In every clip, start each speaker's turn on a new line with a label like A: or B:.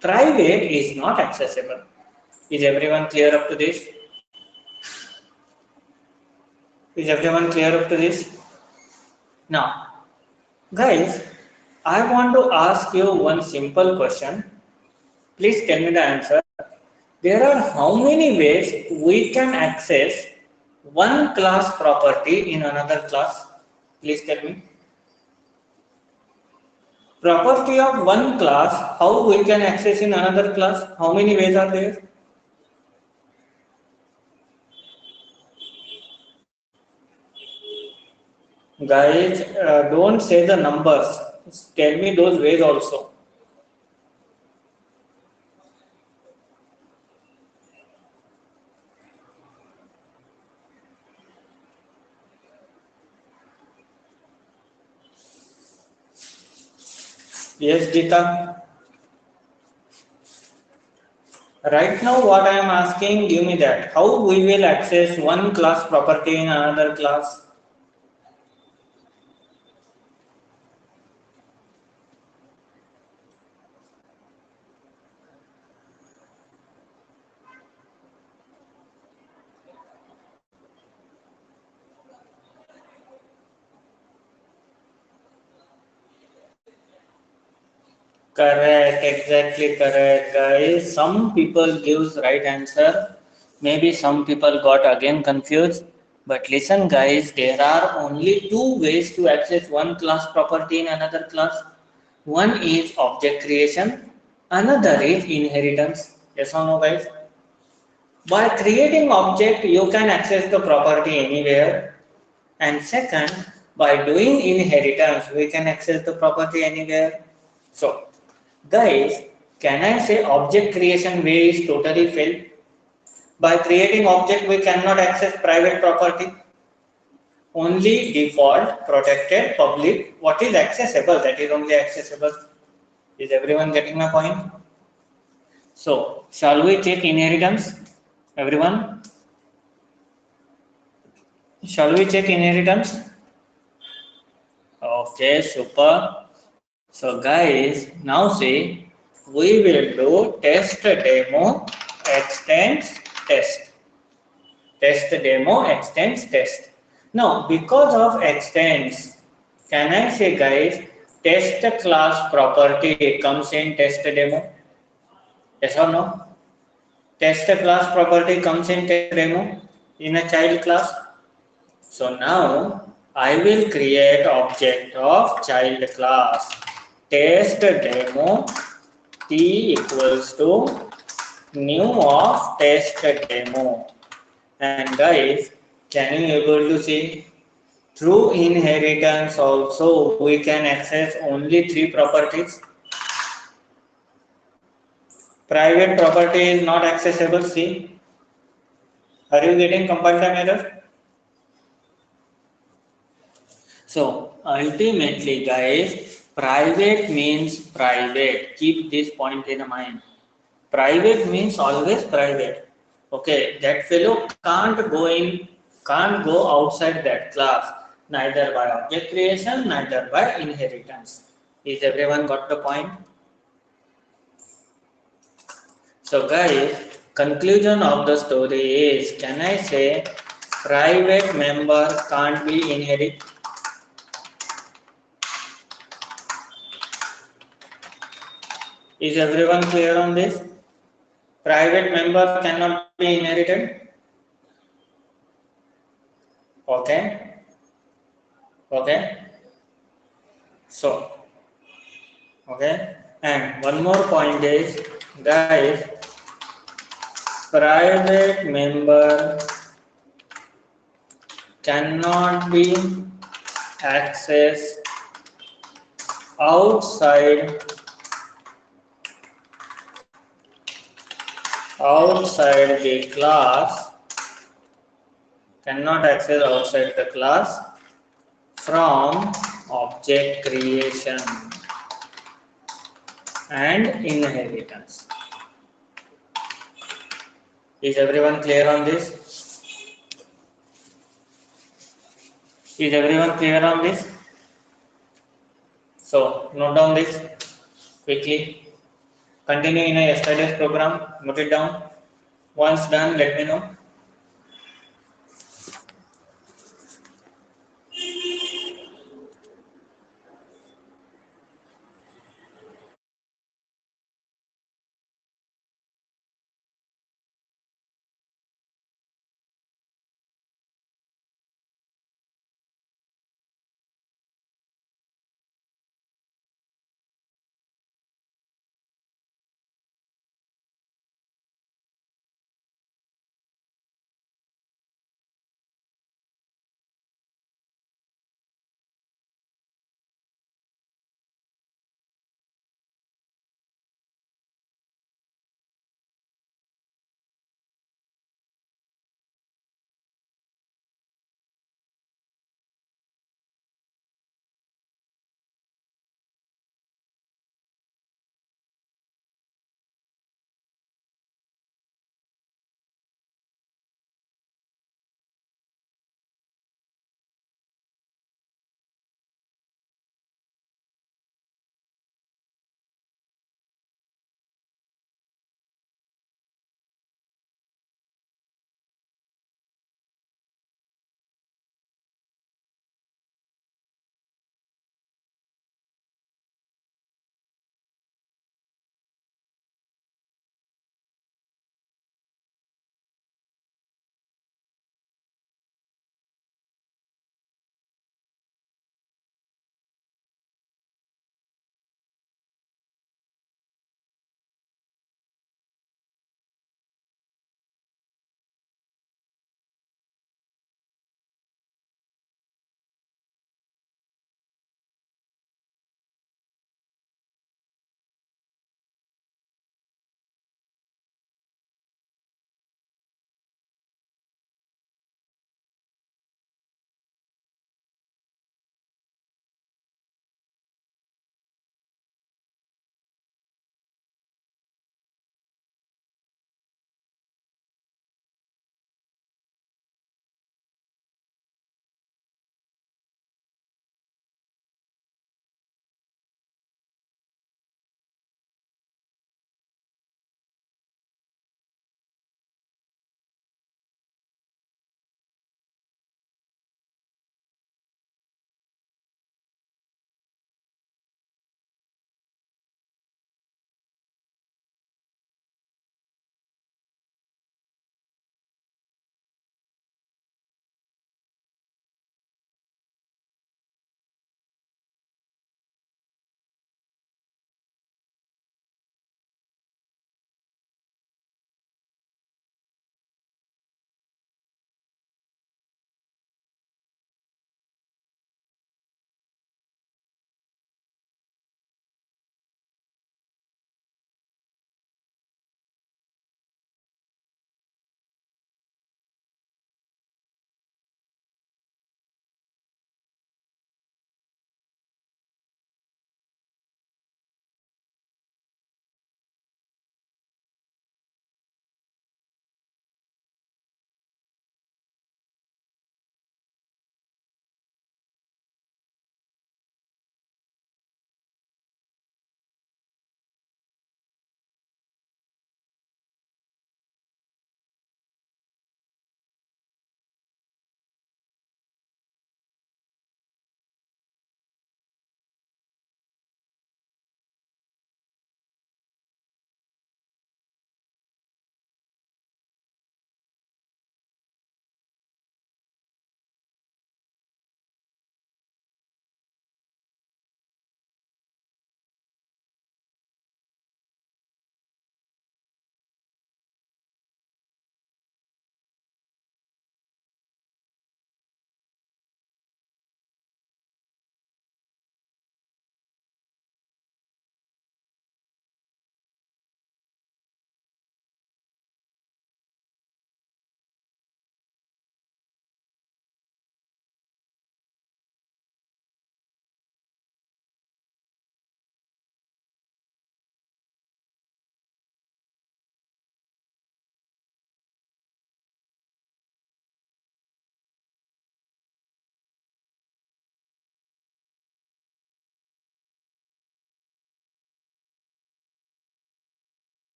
A: Private is not accessible. Is everyone clear up to this? Is everyone clear up to this? Now, guys, I want to ask you one simple question. Please tell me the answer. There are how many ways we can access one class property in another class? Please tell me. Property of one class, how we can access in another class? How many ways are there? Guys, don't say the numbers. Tell me those ways also. Yes, Gita. Right now, what I am asking, give me that. How we will access one class property in another class? Correct, exactly correct, guys. Some people gives right answer. Maybe some people got again confused. But listen, guys, there are only two ways to access one class property in another class. One is object creation, another is inheritance. Yes or no, guys? By creating object, you can access the property anywhere. And second, by doing inheritance, we can access the property anywhere. So, guys, can I say object creation way is totally failed? By creating object, we cannot access private property. Only default, protected, public. What is accessible? That is only accessible. Is everyone getting my point? So, shall we check inheritance? Everyone? Shall we check inheritance? Okay, super. So guys, now see, we will do test demo extends test. Test demo extends test. Now, because of extends, can I say guys, test class property comes in test demo? Yes or no? Test class property comes in test demo in a child class. So now I will create object of child class test demo t equals to new of test demo. And guys, can you able to see through inheritance also we can access only three properties. Private property is not accessible. See, are you getting compile time error? So ultimately, guys, private means private. Keep this point in mind. Private means always private. Okay, that fellow can't go outside that class, neither by object creation, neither by inheritance. Is everyone got the point? So guys, conclusion of the story is, can I say private member can't be inherited? Is everyone clear on this? Private member cannot be inherited. Okay. Okay. So, okay. And one more point is, guys, private member cannot be accessed outside the class, cannot access outside the class from object creation and inheritance. Is everyone clear on this? Is everyone clear on this? So note down this quickly. continue in a yesterday's program. Note it down. Once done, let me know.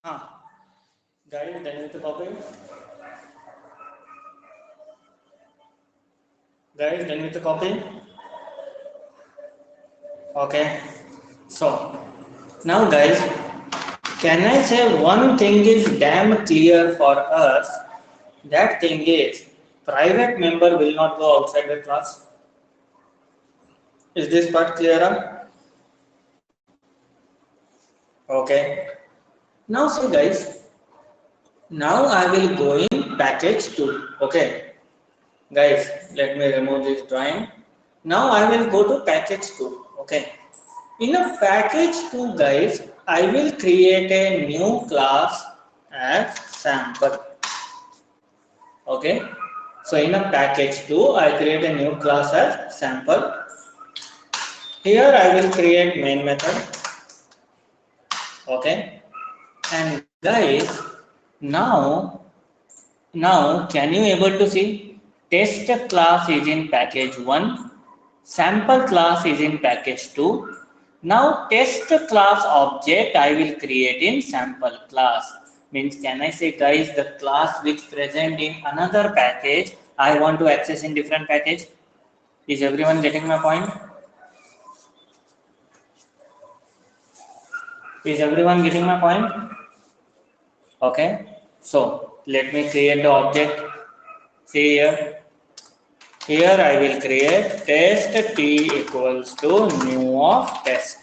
A: Guys, done with the copy? Guys, done with the copy? Okay. So, now guys, can I say one thing is damn clear for us? That thing is, private member will not go outside the class. Is this part clearer? Okay. Now see guys, now I will go in package 2. Okay. Guys, let me remove this drawing. Now I will go to package 2. Okay. In a package 2 guys, I will create a new class as sample. Okay. So in a package 2, I create a new class as sample. Here I will create main method. Okay. And guys, now can you able to see test class is in package 1, sample class is in package 2. Now test class object I will create in sample class. Means can I say guys the class which present in another package I want to access in different package? Is everyone getting my point? Is everyone getting my point? Okay. So let me create the object. See here. Here I will create test t equals to new of test.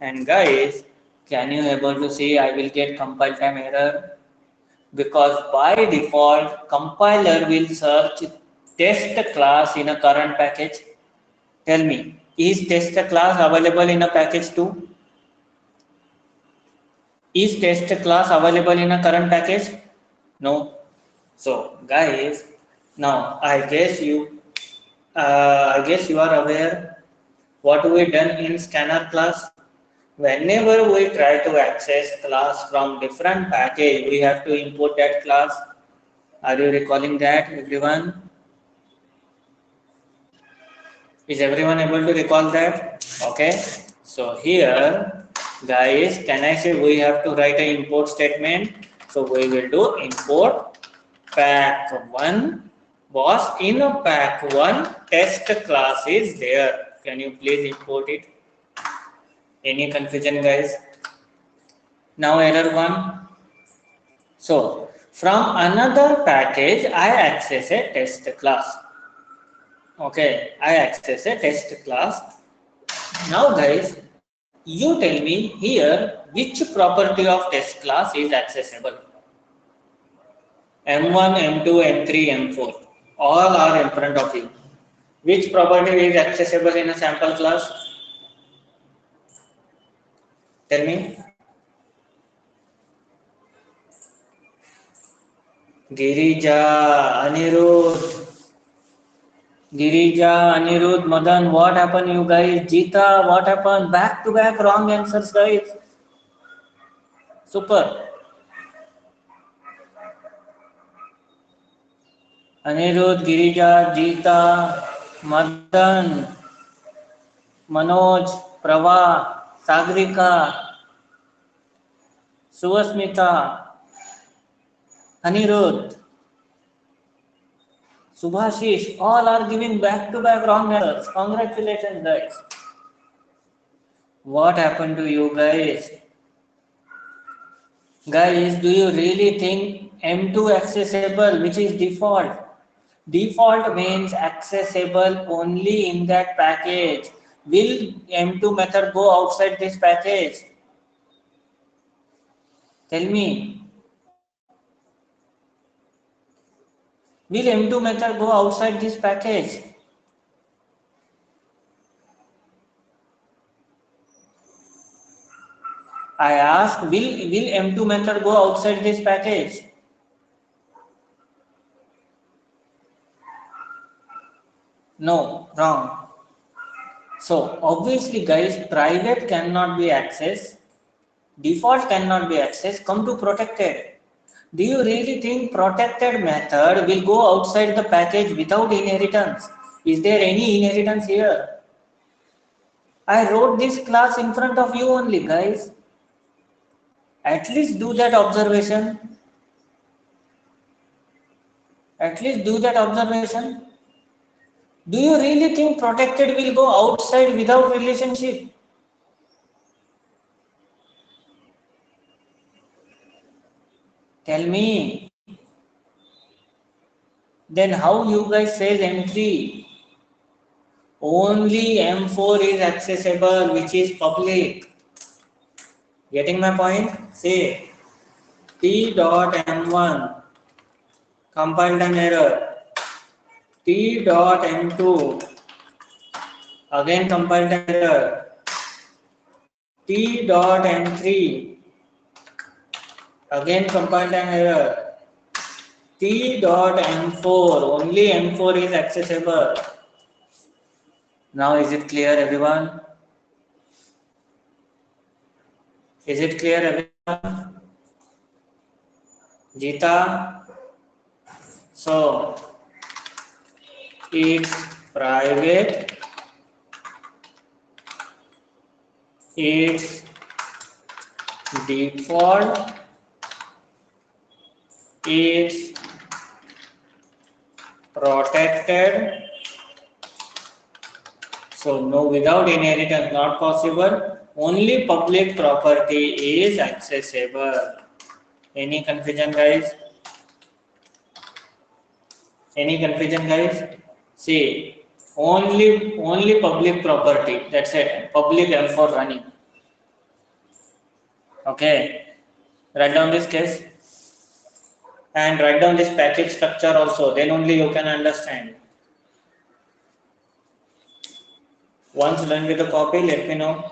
A: And guys, can you able to see I will get compile time error? Because by default, compiler will search test class in a current package. Tell me, is test class available in a package 2? Is test class available in a current package? No. So guys, now I guess you are aware what we done in scanner class. Whenever we try to access class from different package, we have to import that class. Are you recalling that, everyone? Is everyone able to recall that? Okay. So here, guys, can I say we have to write an import statement? So we will do import pack1 was in a pack1 test class is there. Can you please import it? Any confusion, guys? Now error 1. So from another package, I access a test class. Okay, I access a test class. Now guys, you tell me here which property of test class is accessible. M1, M2, M3, M4. All are in front of you. Which property is accessible in a sample class? Tell me. Girija, Anirudh, Madan, what happened you guys? Jita, what happened? Back to back wrong answers guys. Super. Anirudh, Girija, Jita, Madan, Manoj, Prava, Sagrika, Suvasmita, Anirudh, Subhashish, all are giving back to back wrong answers. Congratulations guys. What happened to you guys? Guys, do you really think M2 accessible, which is default? Default means accessible only in that package. Will M2 method go outside this package? Tell me. Will M2 method go outside this package? I ask, will M2 method go outside this package? No, wrong. So obviously guys, private cannot be accessed, default cannot be accessed, come to protected. Do you really think protected method will go outside the package without inheritance? Is there any inheritance here? I wrote this class in front of you only guys. At least do that observation. At least do that observation. Do you really think protected will go outside without relationship? Tell me. Then how you guys says M3? Only M4 is accessible, which is public. Getting my point? Say T dot M1 compiled an error. T dot M2 again compiled an error. T dot M3 again compiled an error. T dot M4 only M4 is accessible. Now is it clear everyone? Is it clear everyone? Jita? So it's private, it's default, it's protected. So no, without inheritance not possible. Only public property is accessible. Any confusion guys? Any confusion guys? See, only public property. That's it. Public L4 running. Okay. Write down this case and write down this package structure also. Then only you can understand. Once done with the copy, let me know.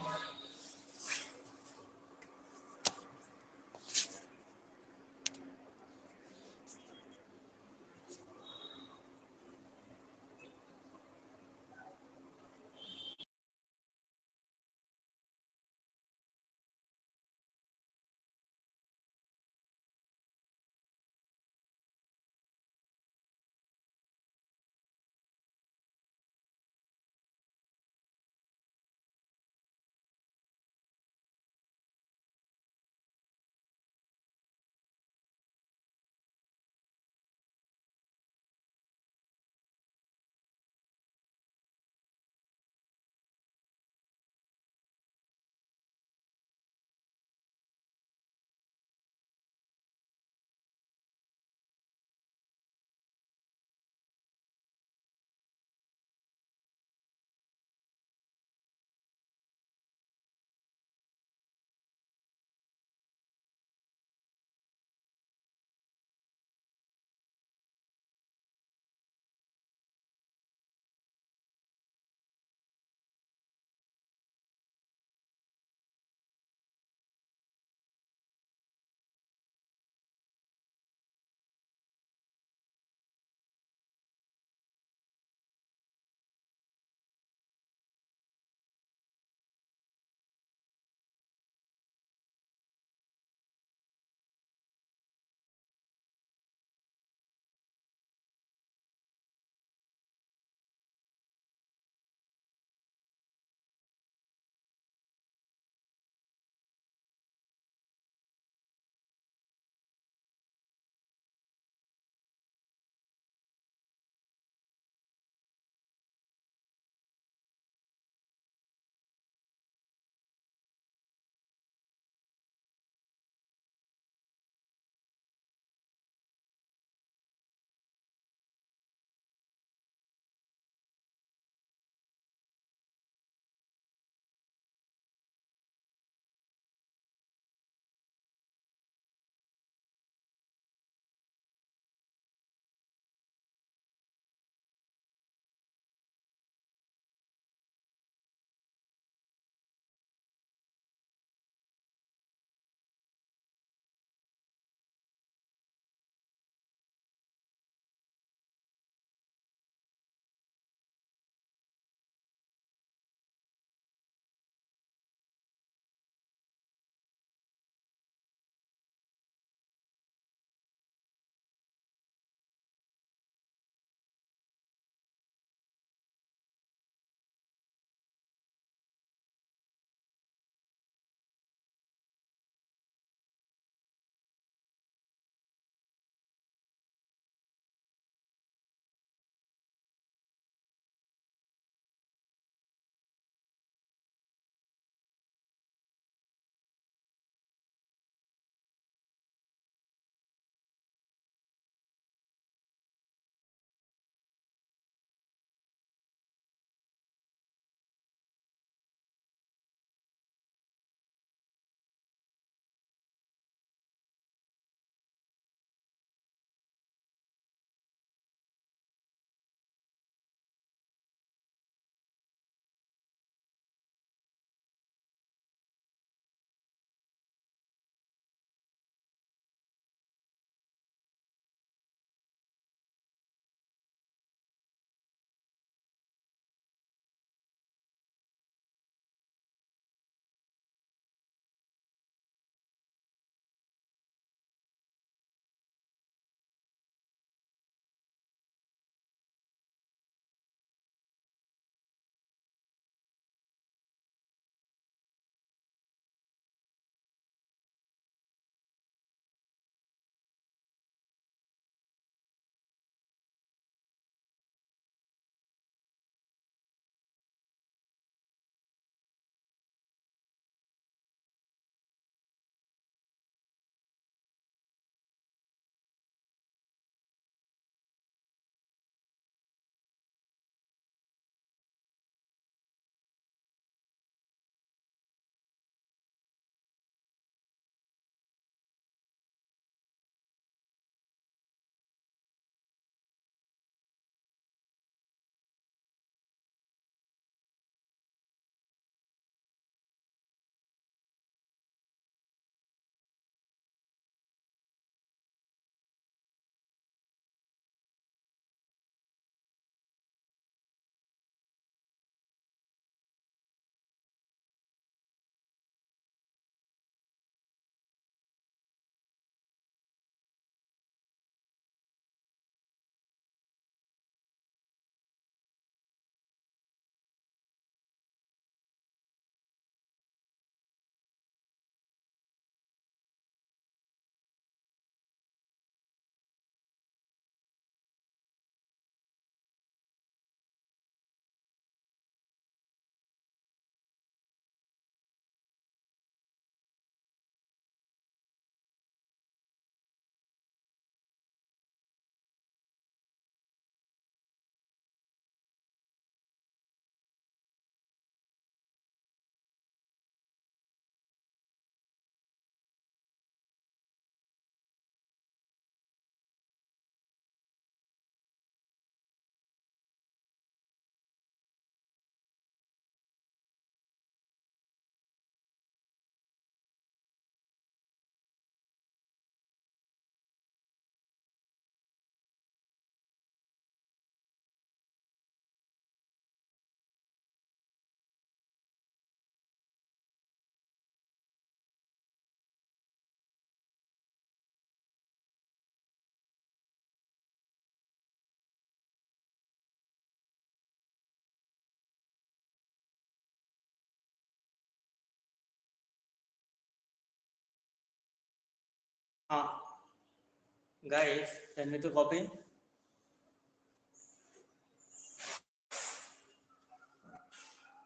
A: Guys, tell me to copy.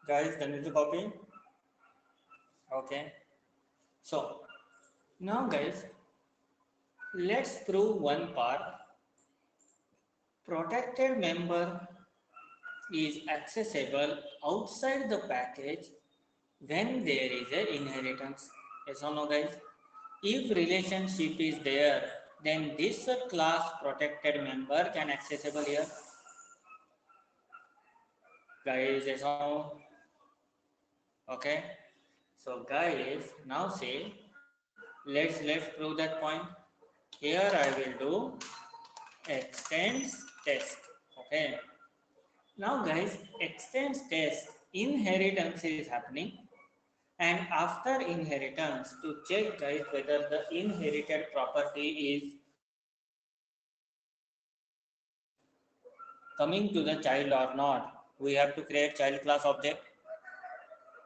A: Guys, tell me to copy. Okay. So now, guys, let's prove one part. Protected member is accessible outside the package when there is an inheritance. Yes or no, guys? If relationship is there, then this class protected member can accessible here. Guys, yes or no? Okay. So guys, now say let's prove that point. Here I will do extends test. Okay. Now guys, extends test inheritance is happening, and after inheritance to check guys whether the inherited property is coming to the child or not, we have to create child class object.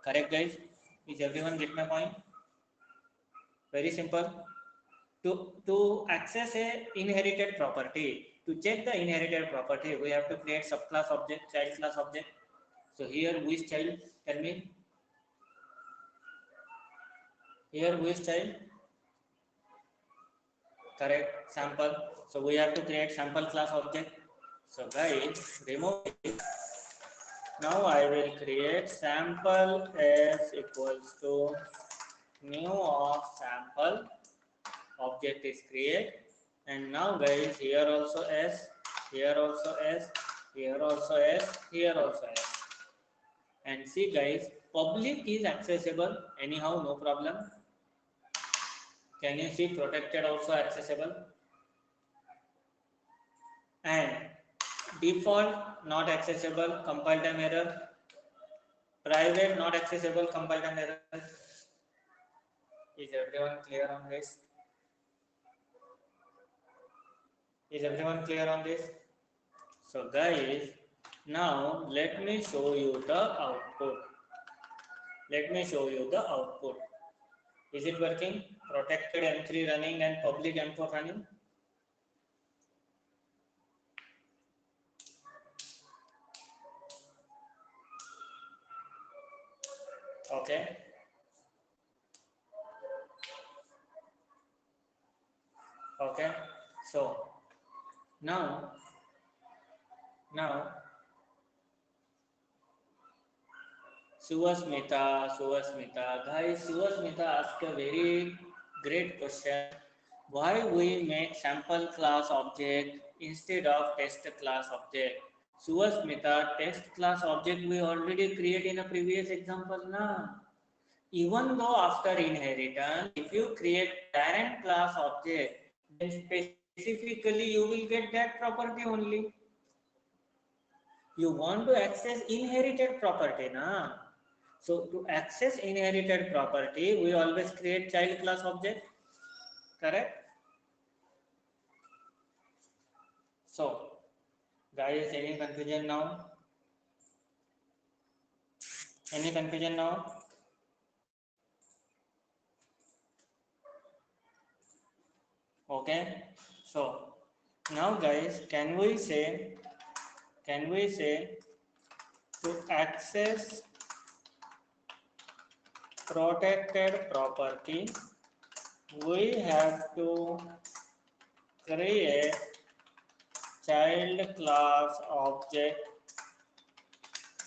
A: Correct guys? Is everyone get my point? Very simple. To access a inherited property, to check the inherited property, we have to create subclass object, child class object. So here which child? Tell me. Here which child? Correct. Sample. So we have to create sample class object. So guys, remove it. Now I will create sample s equals to new of sample object is create, and now guys here also s, here also s, here also s, here also s, and see guys public is accessible anyhow, no problem. Can you see protected also accessible, and default not accessible, compile time error, private not accessible, compile time error. Is everyone clear on this? Is everyone clear on this? So guys, now let me show you the output. Let me show you the output. Is it working? Protected M3 running and public M4 running. Okay. Okay. So now Suvasmita, guys, Suvasmita asked a very great question. Why we make sample class object instead of test class object? Suvasmita, test class object we already create in a previous example, na? Even though after inheritance, if you create parent class object, then specifically you will get that property only. You want to access inherited property, na? So to access inherited property, we always create child class object, correct? So, guys, any confusion now? Any confusion now? Okay. So now, guys, can we say to access protected property, we have to create child class object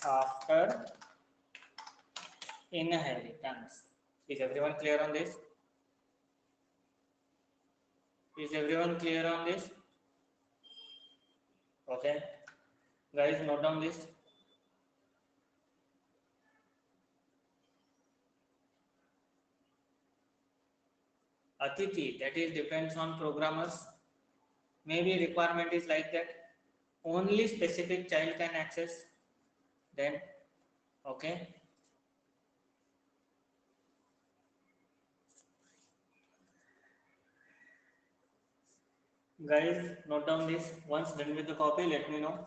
A: after inheritance. Is everyone clear on this? Is everyone clear on this? Okay. Guys, note down this. Atiti, that is depends on programmers. Maybe requirement is like that. Only specific child can access. Then, okay. Guys, note down this. Once done with the copy, let me know.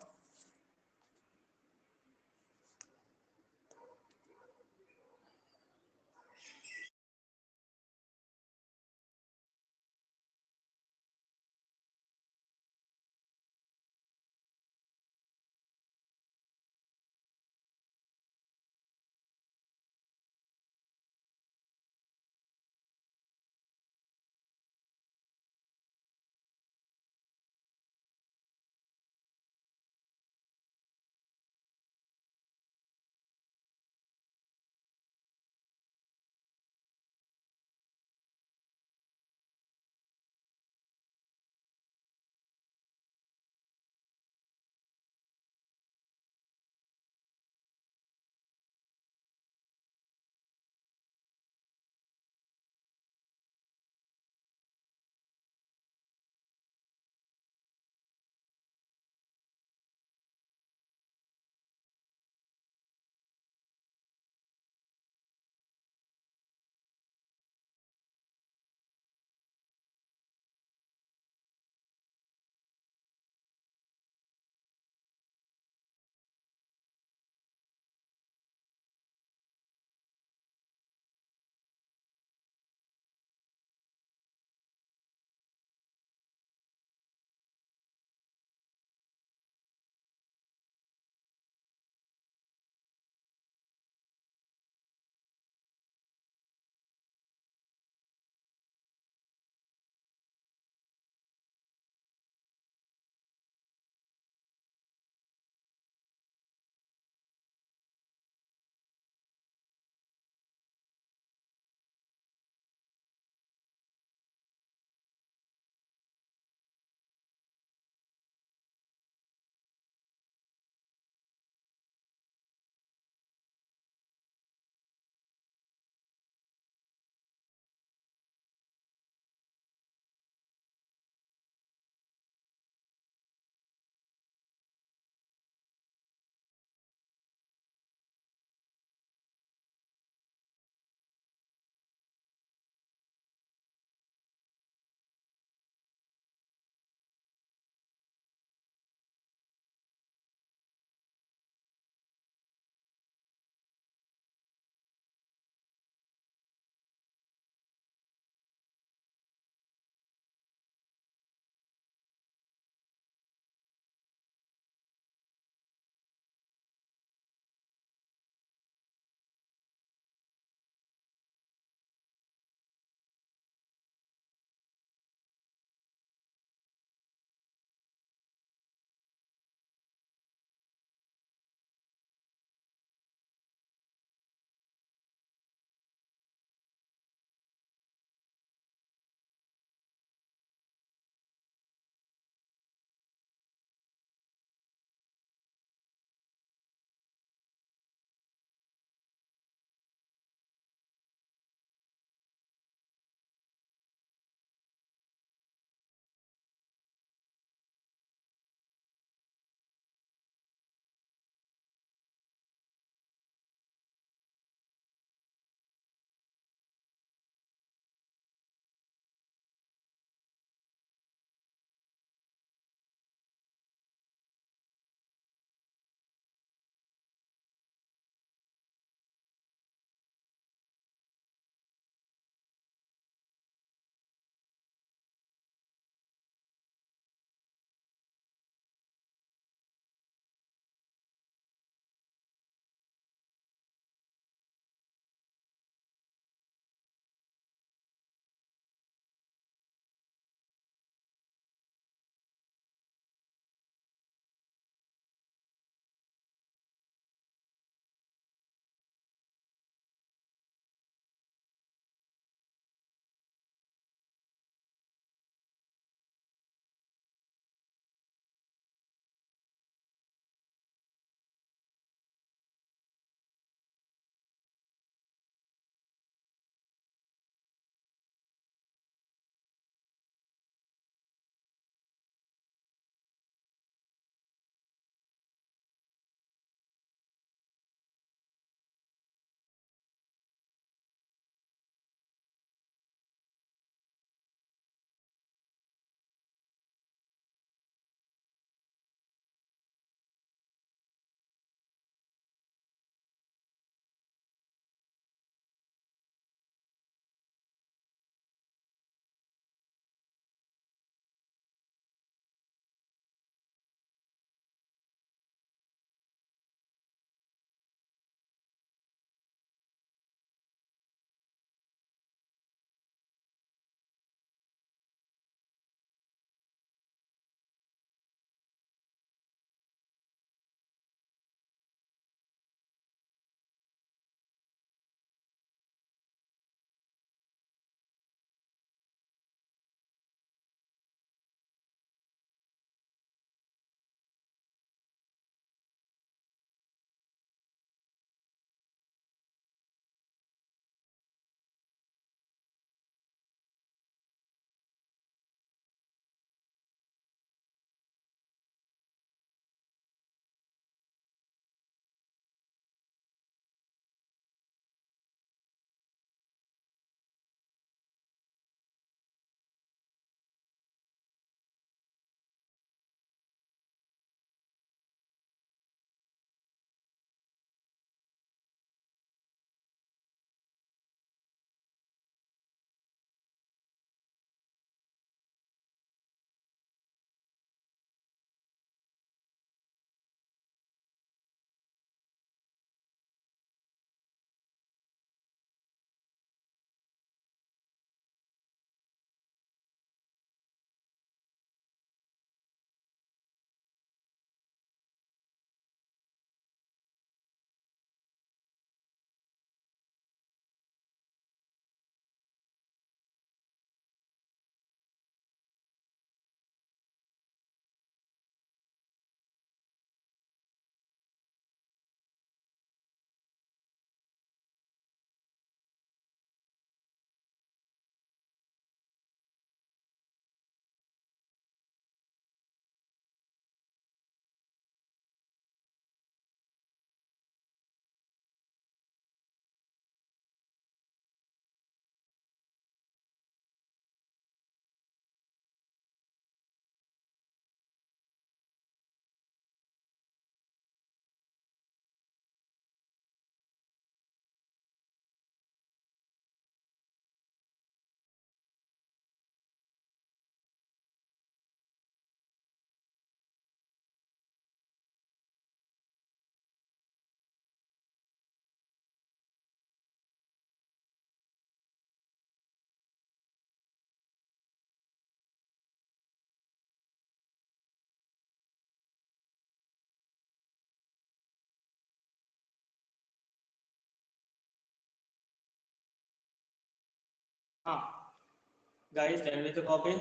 A: Guys, done with the copy?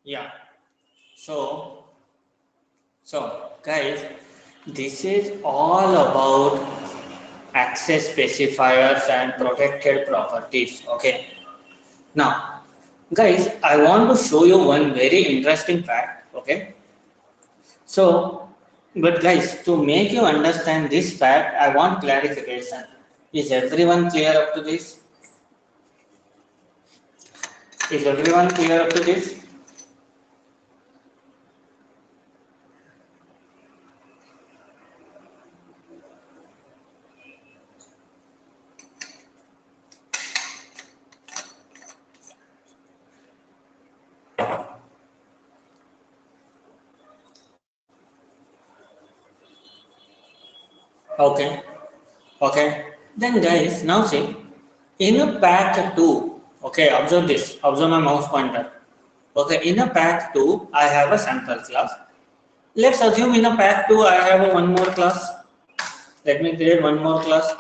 A: Yeah. So guys, this is all about access specifiers and protected properties. Okay. Now, guys, I want to show you one very interesting fact. Okay. So, but guys, to make you understand this fact, I want clarification. Is everyone clear up to this? Is everyone clear up to this? Okay. Okay. Then guys, now see, in a pack 2, okay, observe this, observe my mouse pointer. Okay, in a pack 2, I have a sample class. Let's assume in a pack 2, I have a one more class. Let me create one more class,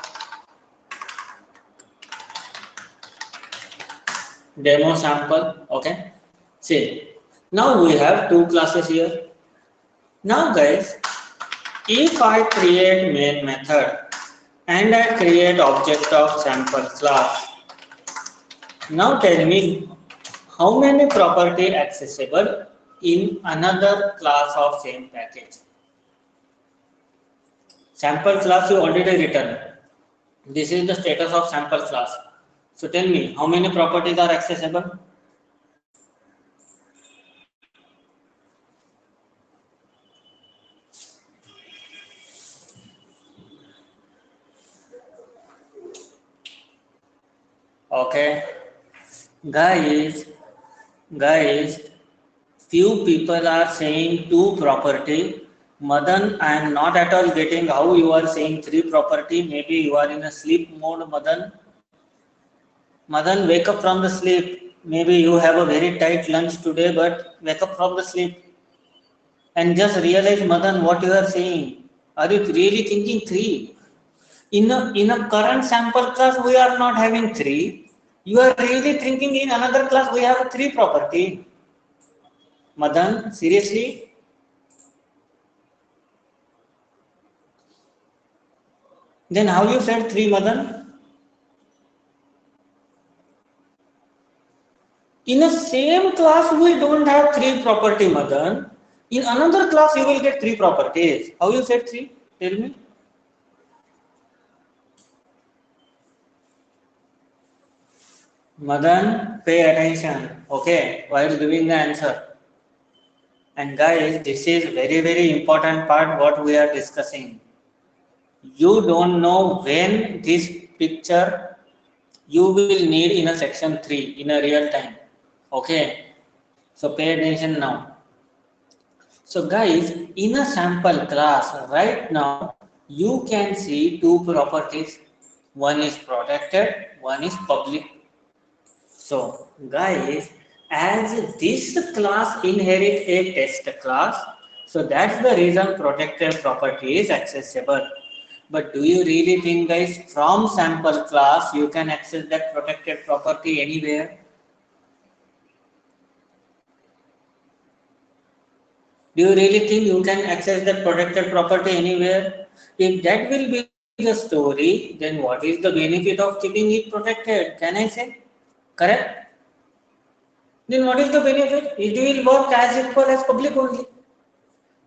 A: demo sample. Okay. See, now we have two classes here. Now guys, if I create main method and I create object of sample class, now tell me how many property accessible in another class of same package. Sample class you already written. This is the status of sample class. So tell me how many properties are accessible? Okay, guys, few people are saying two property. Madan, I am not at all getting how you are saying three property. Maybe you are in a sleep mode, Madan. Madan, wake up from the sleep. Maybe you have a very tight lunch today, but wake up from the sleep and just realize, Madan, what you are saying. Are you really thinking three? In a current sample class, we are not having three. You are really thinking in another class we have three property. Madan, seriously? Then how you said three, Madan? In a same class, we don't have three property, Madan. In another class, you will get three properties. How you said three? Tell me. Madan, pay attention, okay, while giving the answer. And guys, this is very, very important part what we are discussing. You don't know when this picture you will need in a section 3 in a real time. Okay, so pay attention now. So guys, in a sample class right now, you can see two properties. One is protected, one is public. So guys, as this class inherit a test class, so that's the reason protected property is accessible. But do you really think guys from sample class you can access that protected property anywhere? Do you really think you can access that protected property anywhere? If that will be the story, then what is the benefit of keeping it protected? Can I say? Correct? Then what is the benefit? It will work as equal as public only.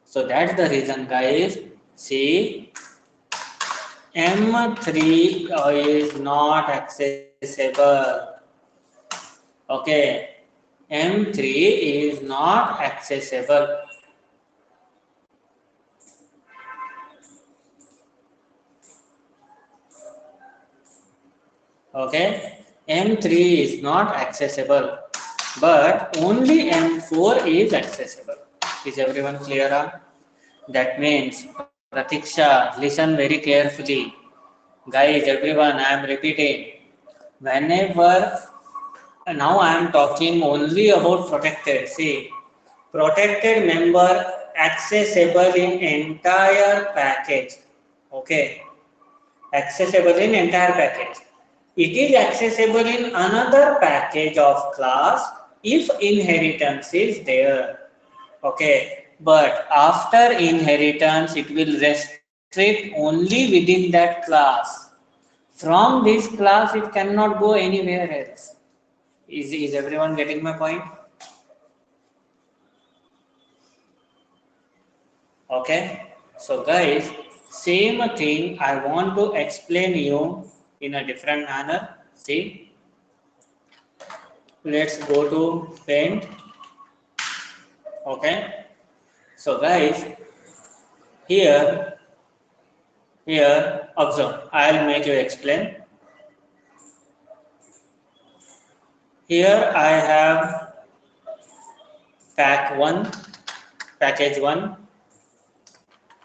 A: So that's the reason guys. See, M3 is not accessible. Okay, M3 is not accessible. Okay, M3 is not accessible, but only M4 is accessible. Is everyone clear on? That means, Pratiksha, listen very carefully. Guys, everyone, I am repeating. Whenever, now I am talking only about protected. See, protected member accessible in entire package. Okay, accessible in entire package. It is accessible in another package of class if inheritance is there. Okay, but after inheritance, it will restrict only within that class. From this class, it cannot go anywhere else. Is everyone getting my point? Okay, so guys, same thing I want to explain you in a different manner. See, let's go to paint. Okay, so guys, here, observe. I'll make you explain. Here I have pack 1, package 1,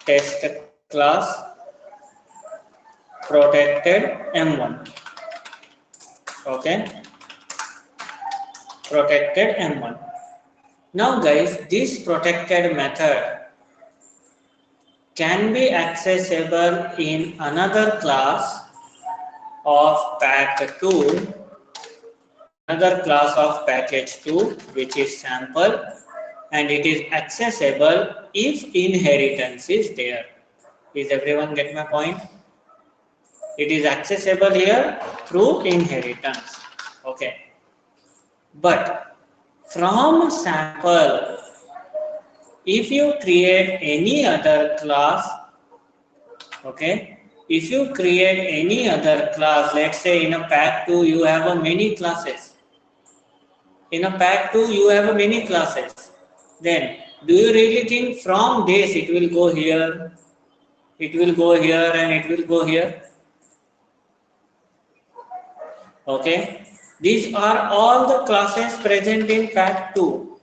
A: test class, protected M1. Okay, protected M1. Now guys, this protected method can be accessible in another class of pack 2, another class of package 2, which is sample, and it is accessible if inheritance is there. Is everyone get my point? It is accessible here through inheritance. Okay. But from sample, if you create any other class, okay, if you create any other class, let's say in a pack 2 you have a many classes. In a pack 2 you have a many classes. Then do you really think from this it will go here, it will go here and it will go here? Okay. These are all the classes present in pack 2.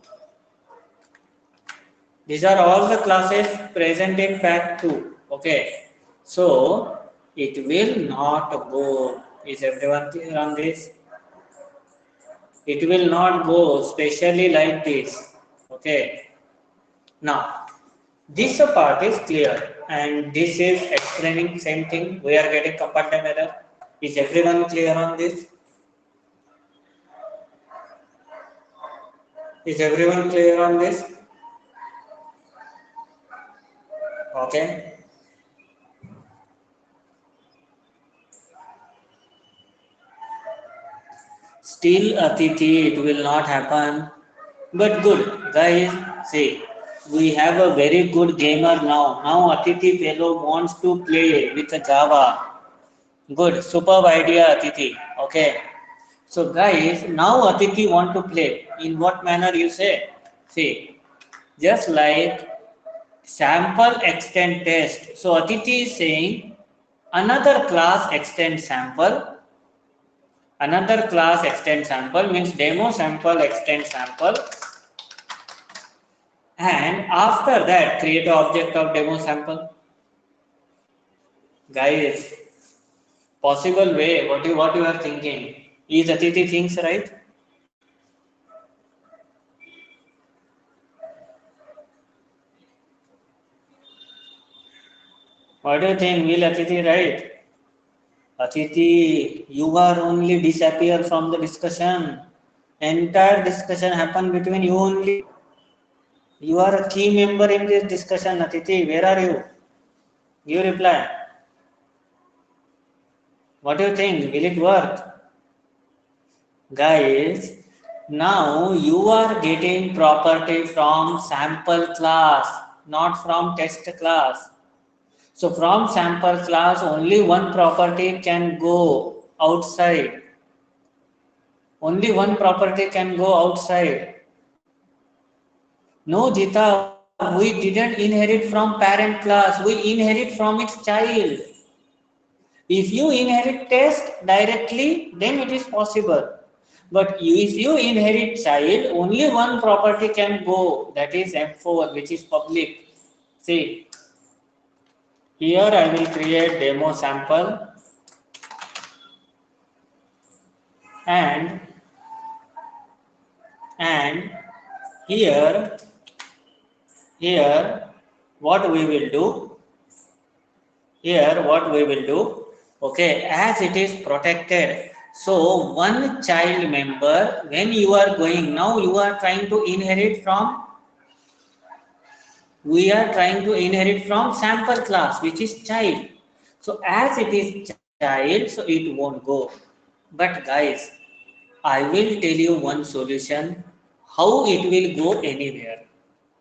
A: These are all the classes present in pack 2. Okay. So it will not go. Is everyone clear on this? It will not go, especially like this. Okay. Now, this part is clear and this is explaining same thing. We are getting compartment error. Is everyone clear on this? Is everyone clear on this? Okay. Still Atithi, it will not happen. But good, guys, see, we have a very good gamer now. Now Atithi fellow wants to play with Java. Good, superb idea, Atithi. Okay. So guys, now Atithi want to play. In what manner you say? See, just like sample extend test. So Atithi is saying another class extend sample. Another class extend sample means demo sample extend sample, and after that create an object of demo sample. Guys, possible way, what you are thinking? Is Atithi thinks right? What do you think? Will Atithi right? Atithi, you are only disappear from the discussion. Entire discussion happen between you only. You are a key member in this discussion, Atithi. Where are you? You reply. What do you think? Will it work? Guys, now you are getting property from sample class, not from test class. So from sample class, only one property can go outside. Only one property can go outside. No, Jita, we didn't inherit from parent class. We inherit from its child. If you inherit test directly, then it is possible. But if you inherit child, only one property can go. That is M4, which is public. See, here I will create demo sample and here here what we will do, okay, as it is protected, so one child member, when you are going, now you are trying to inherit from, we are trying to inherit from sample class, which is child. So as it is child, so it won't go. But guys, I will tell you one solution, how it will go anywhere.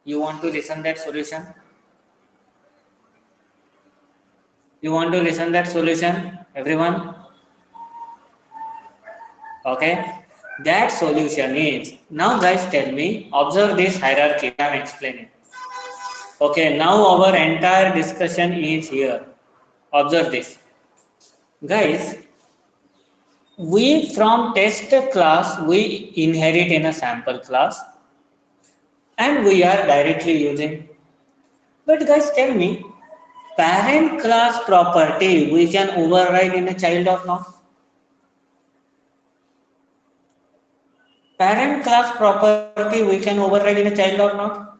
A: You want to listen that solution? You want to listen that solution, everyone? Okay. That solution is, now guys tell me, observe this hierarchy I am explaining. Okay, now our entire discussion is here. Observe this. Guys, we from test class, we inherit in a sample class and we are directly using. But guys, tell me, parent class property we can override in a child or not? Parent class property we can override in a child or not?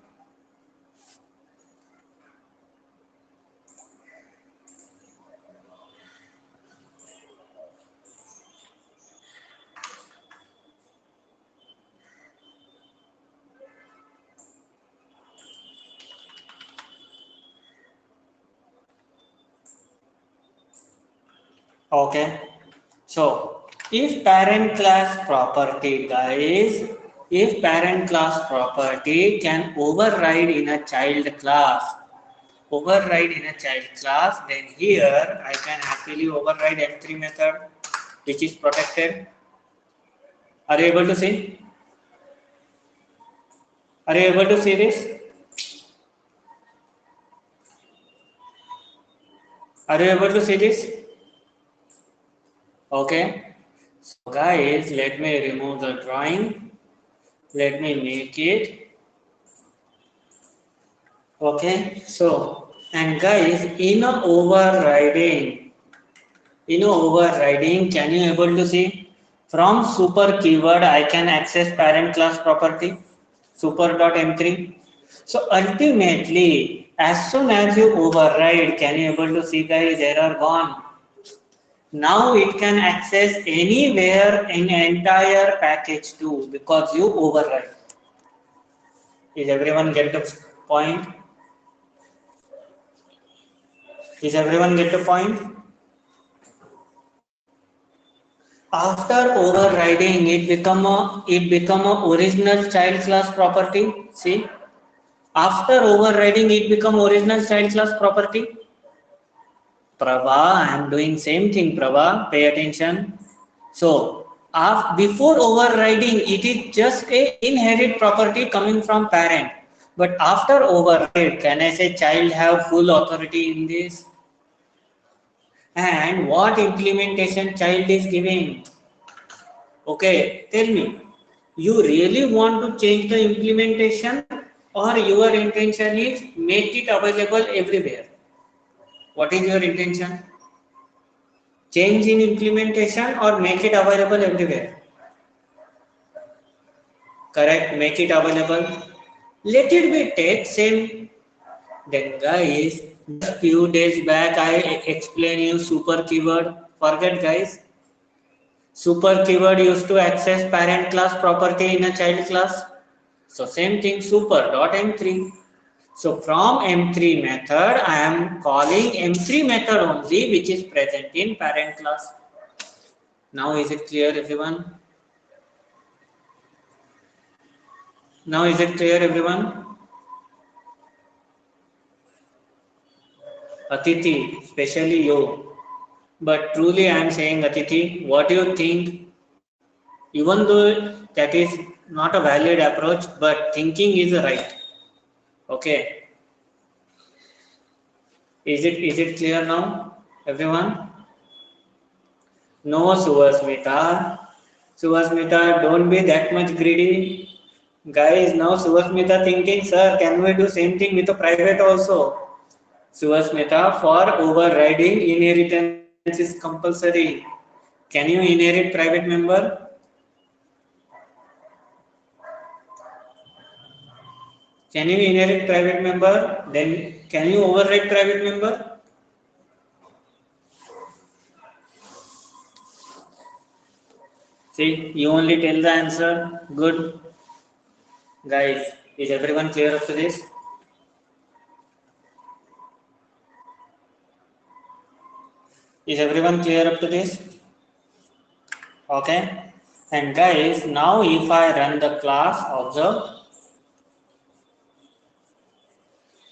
A: Okay. So, if parent class property, guys, if parent class property can override in a child class, then here I can happily override M3 method, which is protected. Are you able to see? Are you able to see this? Are you able to see this? Okay. So guys, let me remove the drawing. Let me make it. Okay. So, and guys, in a overriding, can you able to see? From super keyword, I can access parent class property, super.m3. So ultimately, as soon as you override, can you able to see guys, error gone. Now it can access anywhere in entire package too because you override. Is everyone get the point? Is everyone get the point? After overriding, it become a original child class property. See, after overriding, it become original child class property. Prabha, I am doing same thing. Prabha, pay attention. So, before overriding, it is just a inherit property coming from parent. But after override, can I say child have full authority in this? And what implementation child is giving? Okay, tell me. You really want to change the implementation or your intention is make it available everywhere? What is your intention? Change in implementation or make it available everywhere? Correct, make it available. Let it be take same. Then guys, just few days back I explained you super keyword. Forget guys. Super keyword used to access parent class property in a child class. So same thing super dot m3. So from m3 method I am calling m3 method only which is present in parent class. Now is it clear everyone? Now is it clear everyone? Atiti, especially you. But truly I am saying Atiti, what do you think? Even though that is not a valid approach, but thinking is right. Okay. Is it clear now, everyone? No, Suvasmita. Suvasmita, don't be that much greedy. Guys, now Suvasmita thinking, sir, can we do same thing with the private also? Suvasmita, for overriding, inheritance is compulsory. Can you inherit private member? Can you inherit private member? Then can you override private member? See, you only tell the answer. Good. Guys, is everyone clear up to this? Is everyone clear up to this? Okay. And guys, now if I run the class, observe.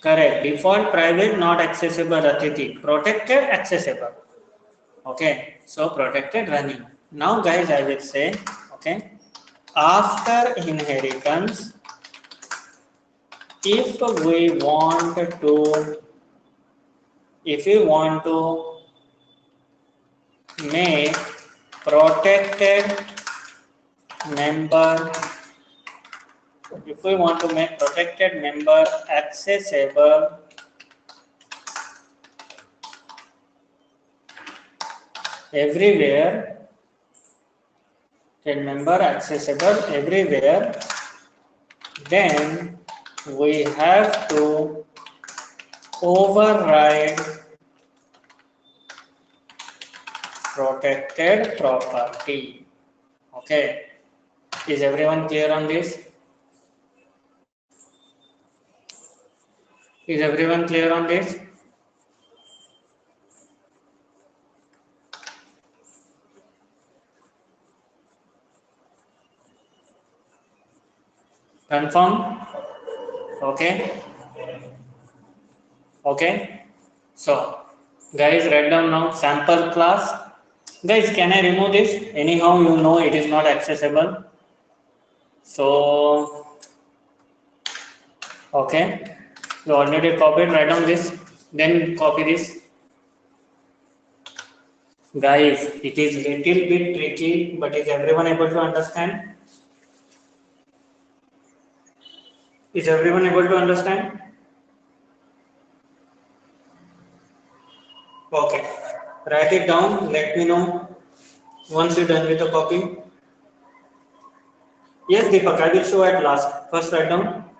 A: Correct. Default private not accessible Atithi. Protected accessible. Okay. So protected running. Now guys, I will say, okay. After inheritance, if we want to make protected member, if we want to make protected member accessible everywhere, then we have to override protected property. Okay. Is everyone clear on this? Is everyone clear on this? Confirm? Okay. Okay. So, guys, write down now sample class. Guys, can I remove this? Anyhow, you know it is not accessible. So, okay. You already copied, write down this. Then copy this. Guys, it is little bit tricky, but is everyone able to understand? Is everyone able to understand? Okay. Write it down. Let me know once you're done with the copy. Yes, Deepak, I will show at last. First, write down.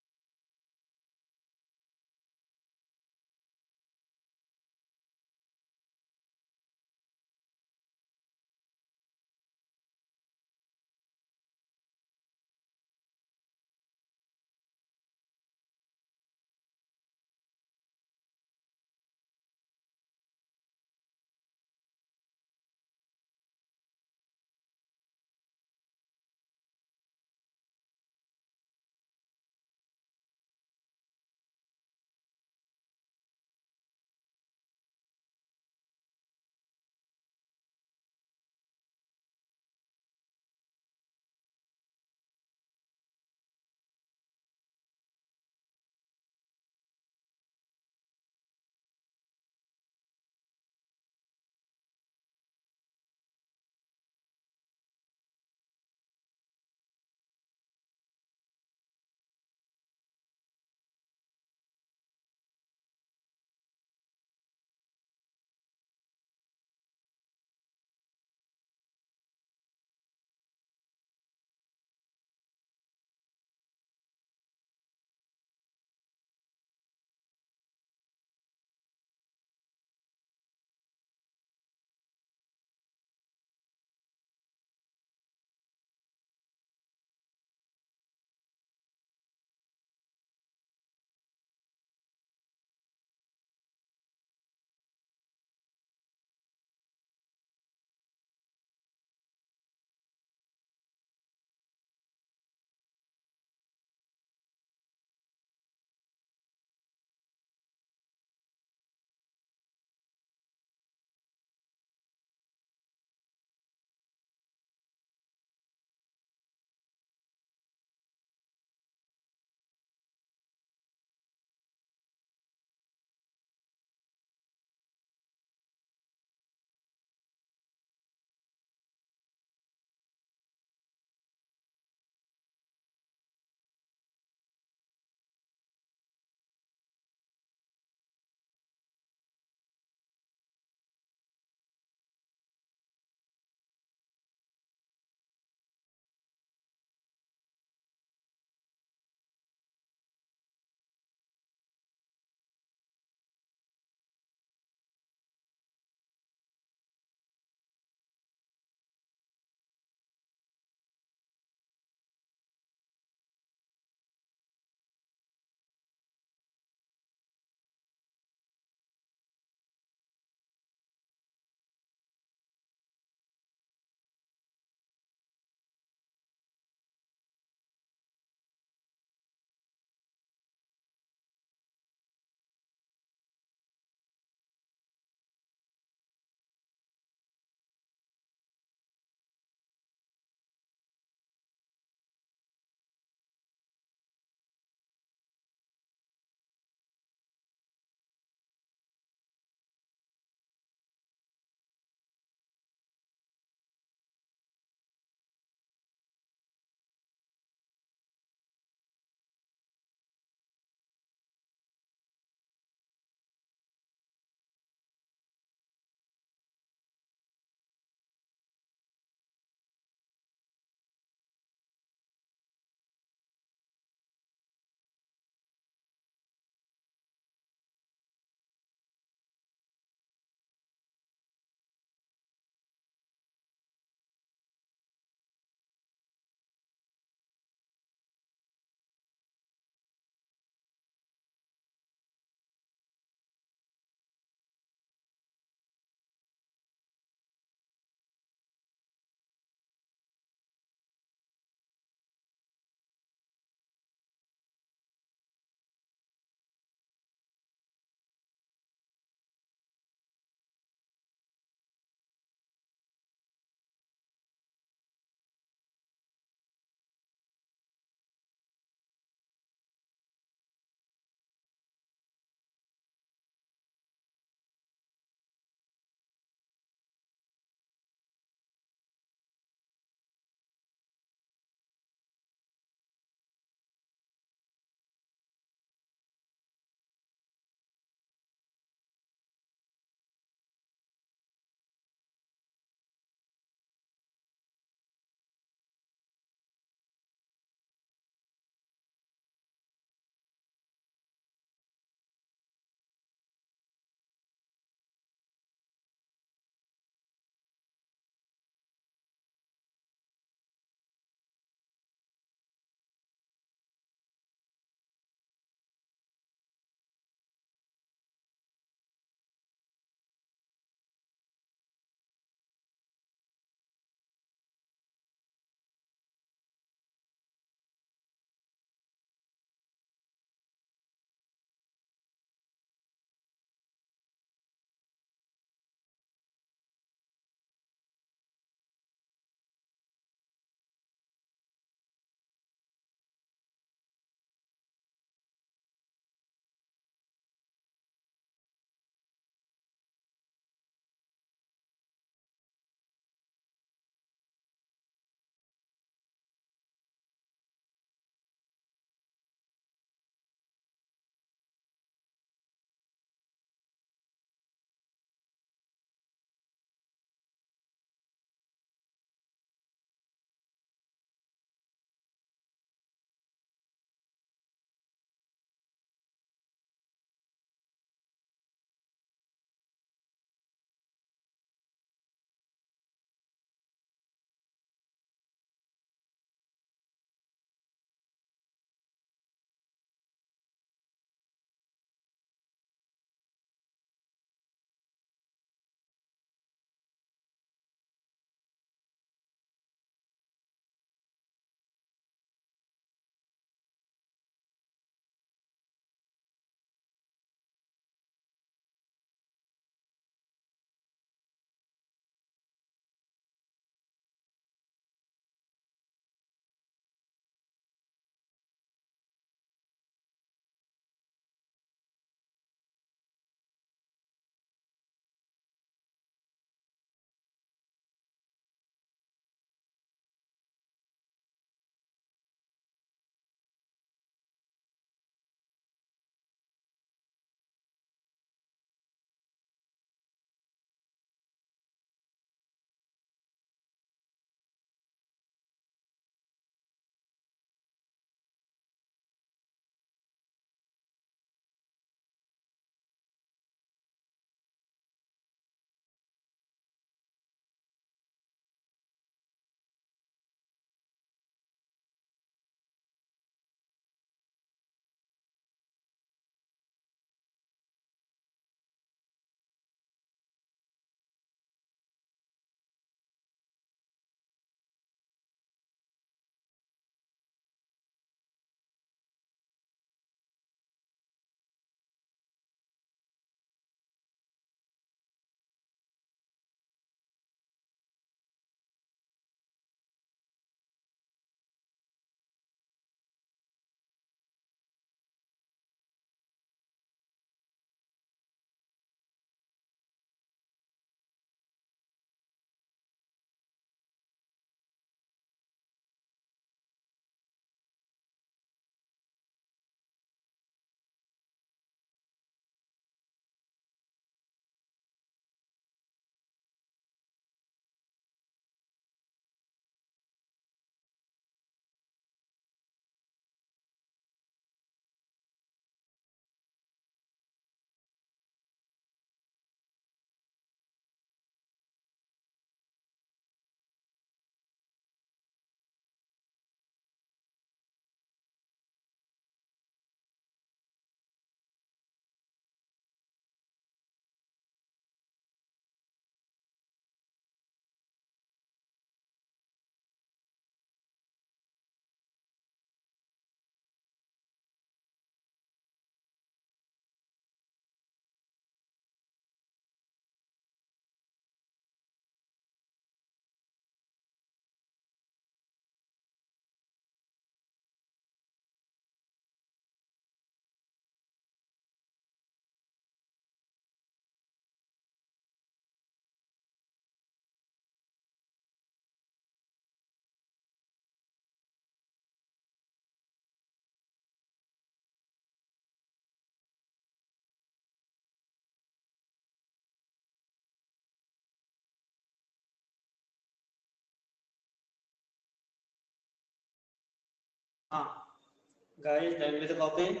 A: Guys, done with the copy?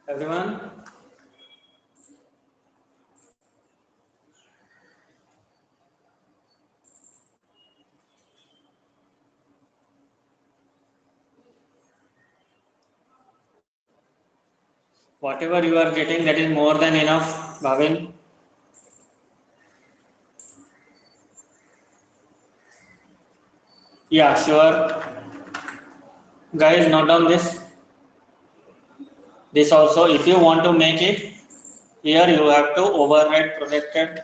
A: Everyone? Whatever you are getting, that is more than enough, Bhavin. Yeah, sure. Guys, note down this. This also, if you want to make it, here you have to override protected.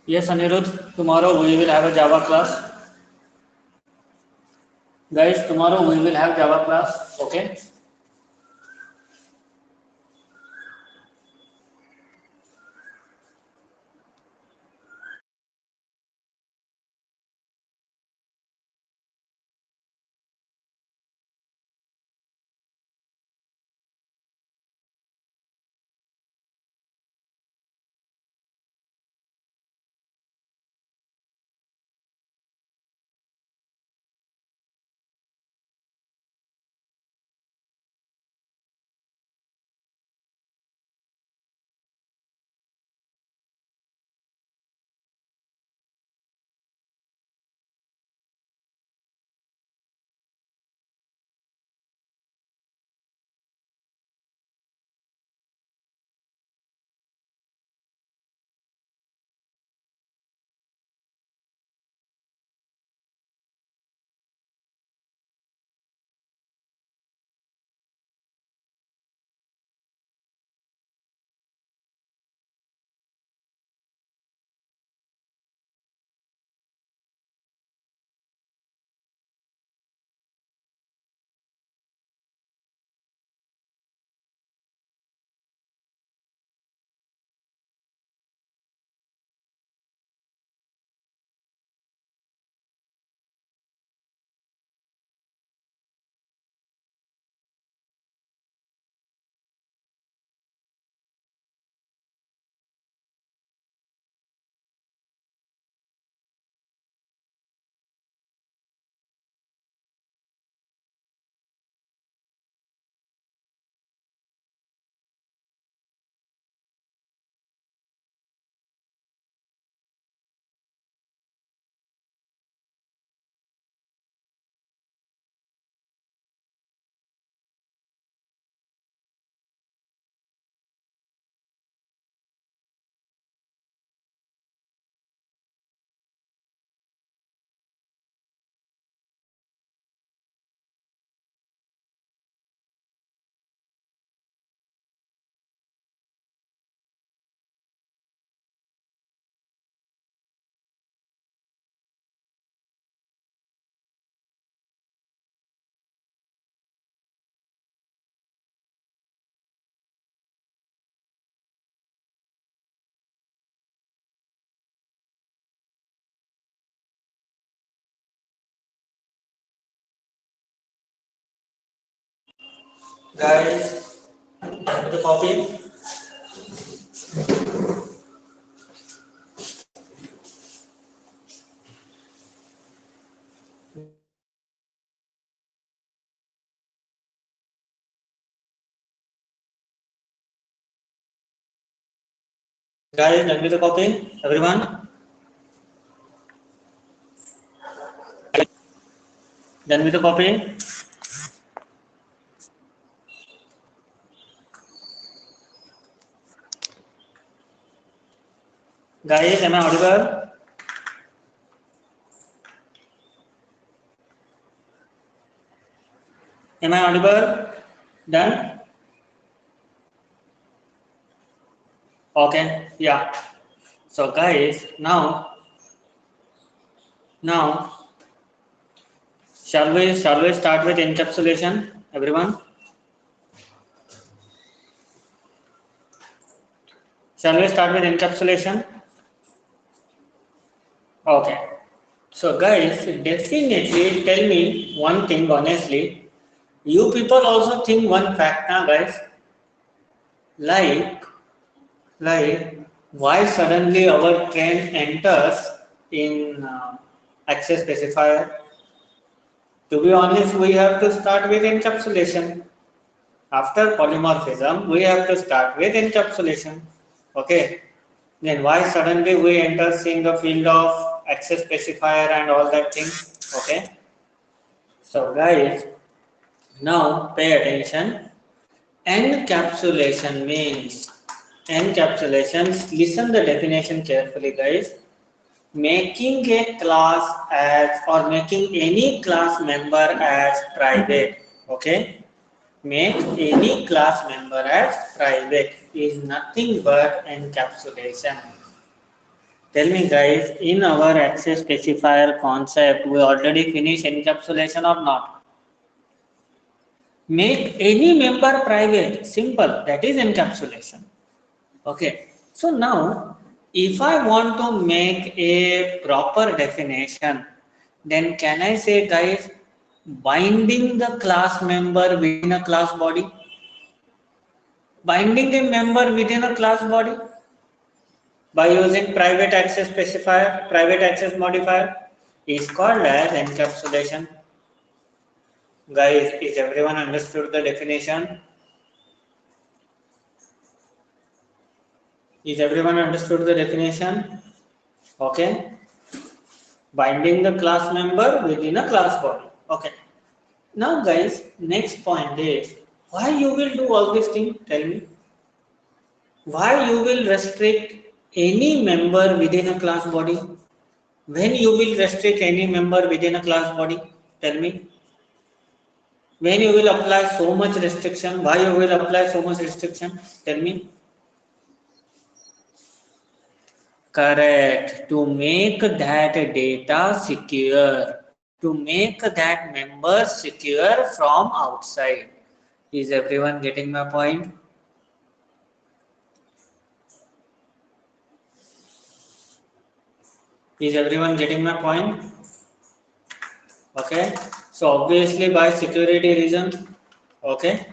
A: Yes, Anirudh, tomorrow we will have a Java class. Guys, tomorrow we will have Java class, okay? Guys, have the copy. Guys, done with the copy? Everyone? Done with the copy? Guys, am I audible? Am I audible? Done? Okay, yeah. So guys, now shall we start with encapsulation, everyone? Shall we start with encapsulation? Okay. So guys, definitely tell me one thing honestly. You people also think one fact now, guys. Like, like, why suddenly our train enters in access specifier? To be honest, we have to start with encapsulation. After polymorphism, we have to start with encapsulation. Okay. Then why suddenly we enter seeing the field of access specifier and all that thing? Okay. So guys, now pay attention. Encapsulation means encapsulation. Listen the definition carefully, guys. Making a class as or making any class member as private. Okay. Make any class member as private is nothing but encapsulation. Tell me guys, in our access specifier concept, we already finished encapsulation or not? Make any member private, simple, that is encapsulation. Okay, so now if I want to make a proper definition, then can I say guys, binding the class member within a class body? Binding a member within a class body by using private access specifier, private access modifier is called as encapsulation. Guys, is everyone understood the definition? Is everyone understood the definition? Okay. Binding the class member within a class body. Okay. Now guys, next point is why you will do all these things? Tell me. Why you will restrict any member within a class body? When you will restrict any member within a class body? Tell me. When you will apply so much restriction, why you will apply so much restriction? Tell me. Correct. To make that data secure, to make that member secure from outside. Is everyone getting my point? Is everyone getting my point? Okay. So obviously by security reason. Okay.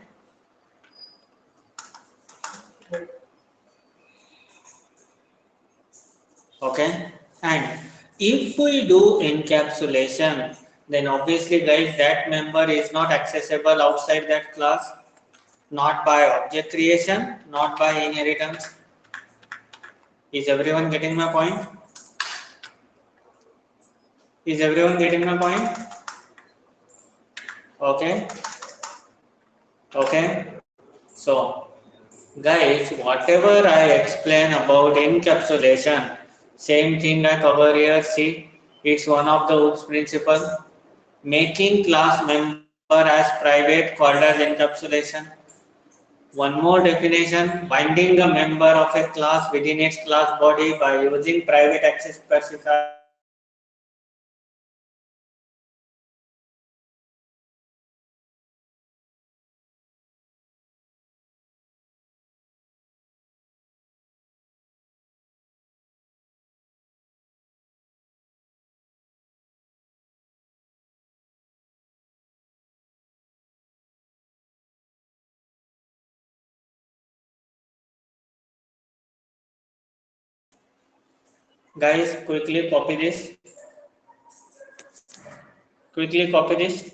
A: Okay. And if we do encapsulation, then obviously guys that member is not accessible outside that class, not by object creation, not by inheritance. Is everyone getting my point? Is everyone getting my point? Okay. Okay. So guys, whatever I explain about encapsulation, same thing I cover here. See, it's one of the Hooke's principle. Making class member as private called as encapsulation. One more definition, binding a member of a class within its class body by using private access specifier called as encapsulation. Guys, is everyone getting my point? Guys, quickly copy this. Quickly copy this.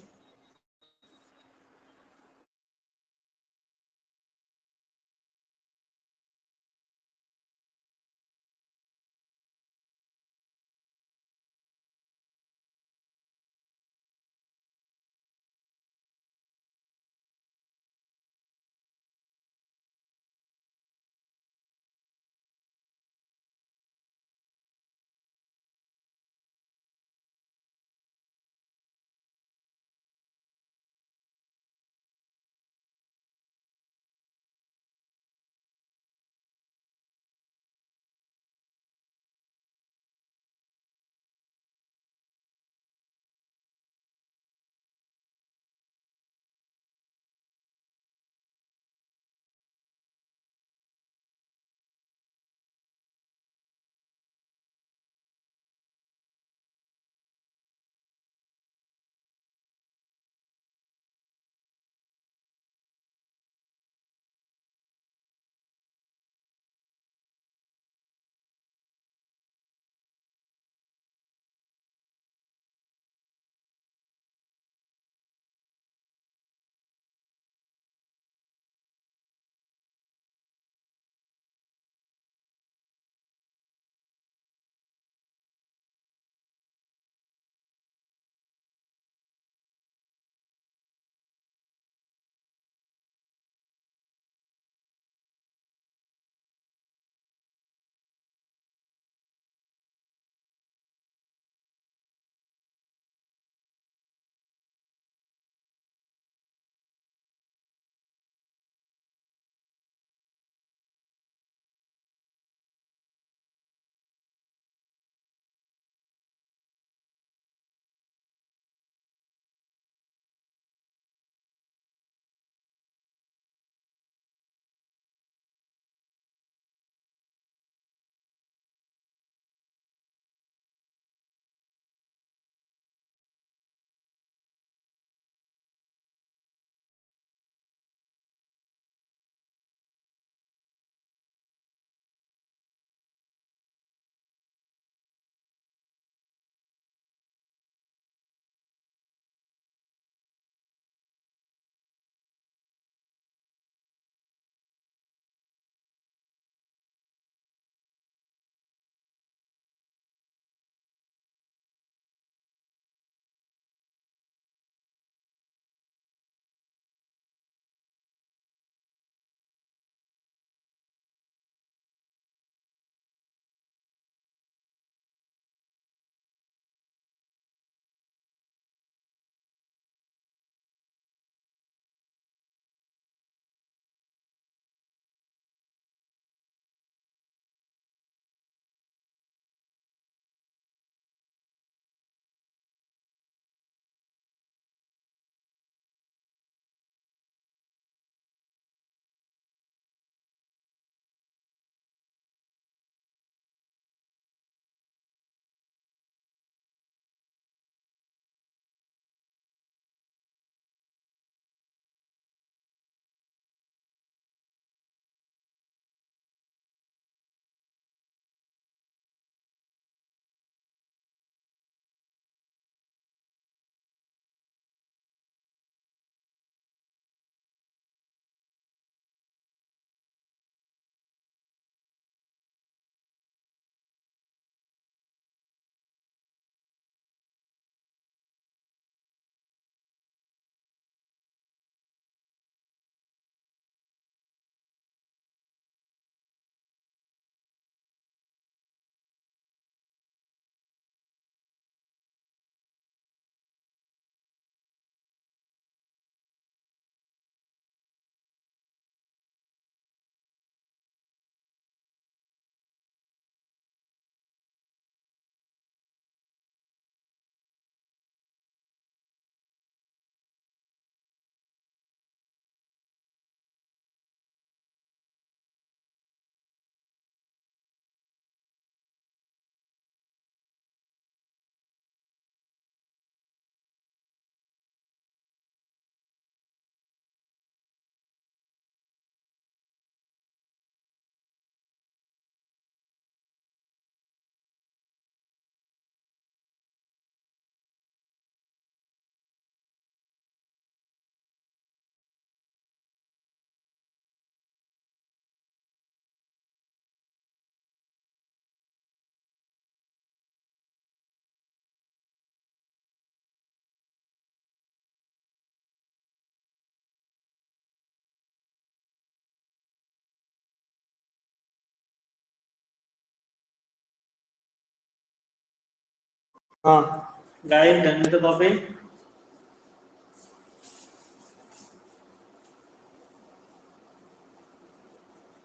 A: Guys, done with the copy?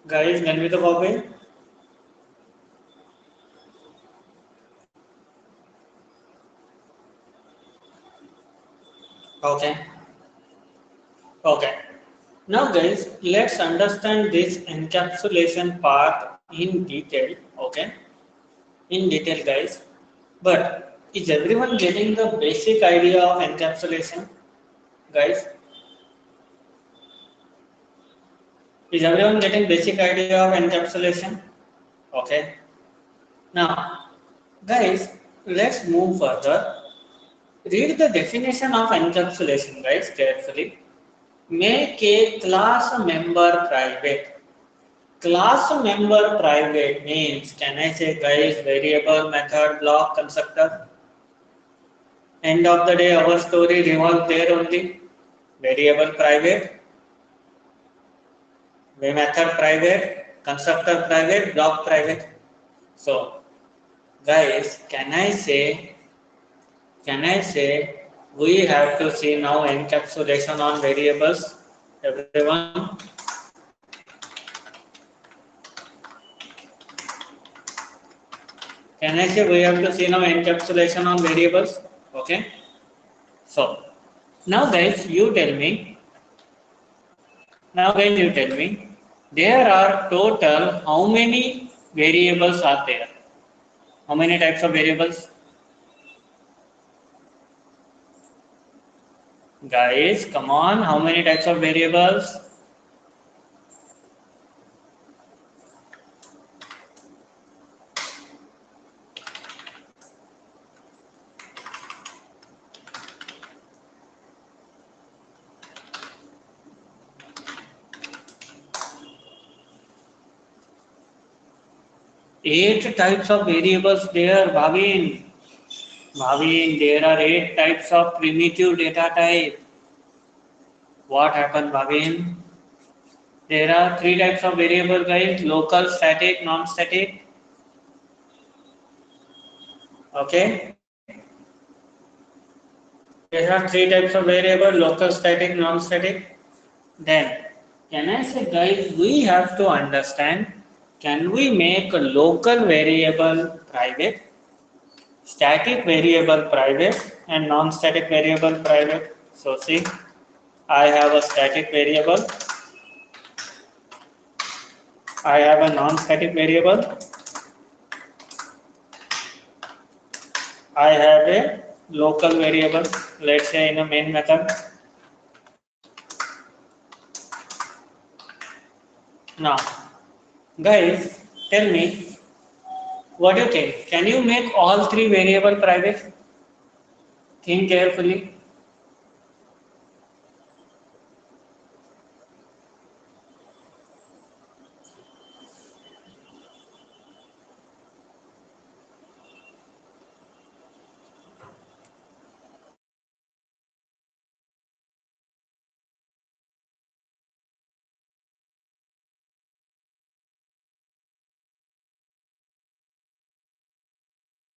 A: Guys, done with the copy? Okay. Okay. Now guys, let's understand this encapsulation part in detail. Okay. In detail guys. But is everyone getting the basic idea of encapsulation? Guys, is everyone getting basic idea of encapsulation? Okay. Now, guys, let's move further. Read the definition of encapsulation, guys, carefully. Make a class member private. Class member private means, can I say, guys, variable, method, block, constructor? End of the day, our story revolves there only. Variable private, method private, constructor private, block private. So, guys, can I say we have to see now encapsulation on variables? Everyone, can I say we have to see now encapsulation on variables? Okay. So now guys, you tell me. Now guys, you tell me. There are total how many variables are there? How many types of variables? Guys, come on. How many types of variables? Eight types of variables there, Bhavin. Bhavin, there are 8 types of primitive data type. What happened, Bhavin? There are 3 types of variable, guys: local, static, non-static. Okay. There are 3 types of variable: local, static, non-static. Then, can I say, guys, we have to understand, can we make a local variable private, static variable private, and non-static variable private? So, see, I have a static variable, I have a non-static variable, I have a local variable, let's say in a main method. Now, guys, tell me, what do you think? Can you make all 3 variable private? Think carefully.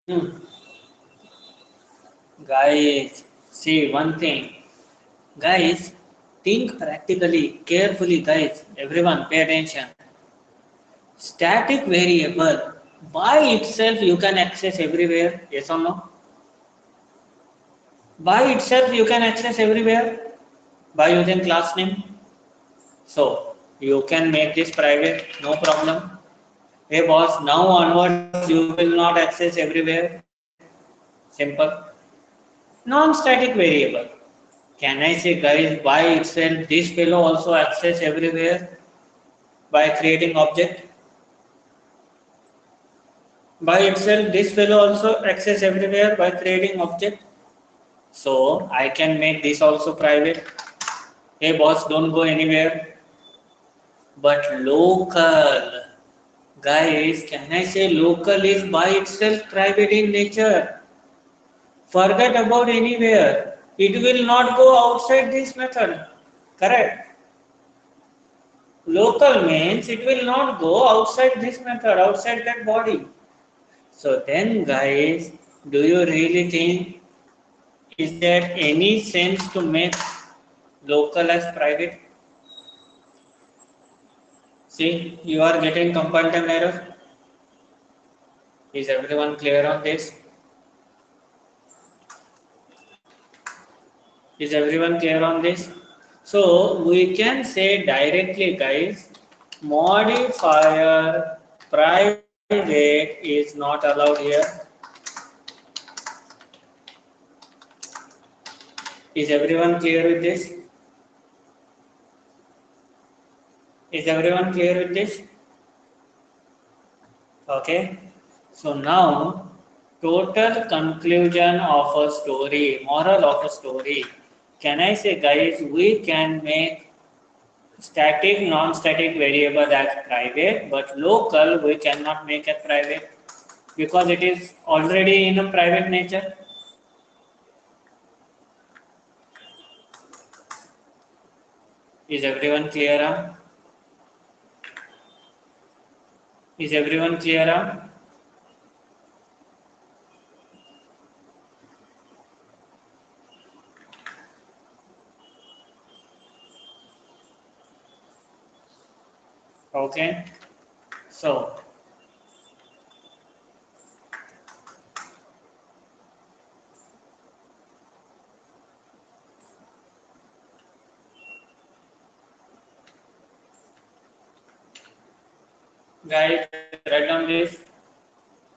A: Hmm. Guys, see one thing. Guys, think practically, carefully, guys. Everyone, pay attention. Static variable by itself you can access everywhere. Yes or no? By itself you can access everywhere by using class name. So you can make this private, no problem. Hey boss, now onwards you will not access everywhere. Simple. Non-static variable. Can I say, guys, by itself this fellow also access everywhere by creating object? By itself this fellow also access everywhere by creating object. So I can make this also private. Hey boss, don't go anywhere. But local, guys, can I say local is by itself private in nature? Forget about anywhere. It will not go outside this method. Correct? Local means it will not go outside this method, outside that body. So then guys, Do you really think is there any sense to make local as private? See, you are getting compounding error. Is everyone clear on this? Is everyone clear on this? So we can say directly, guys, modifier private is not allowed here. Is everyone clear with this? Is everyone clear with this? Okay. So now, total conclusion of a story, moral of a story. Can I say, guys, we can make static, non-static variable as private, but local we cannot make it private because it is already in a private nature. Is everyone clear? Is everyone clear? Okay. So, guys, write down this,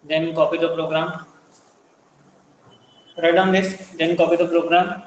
A: then copy the program. Write down this, then copy the program.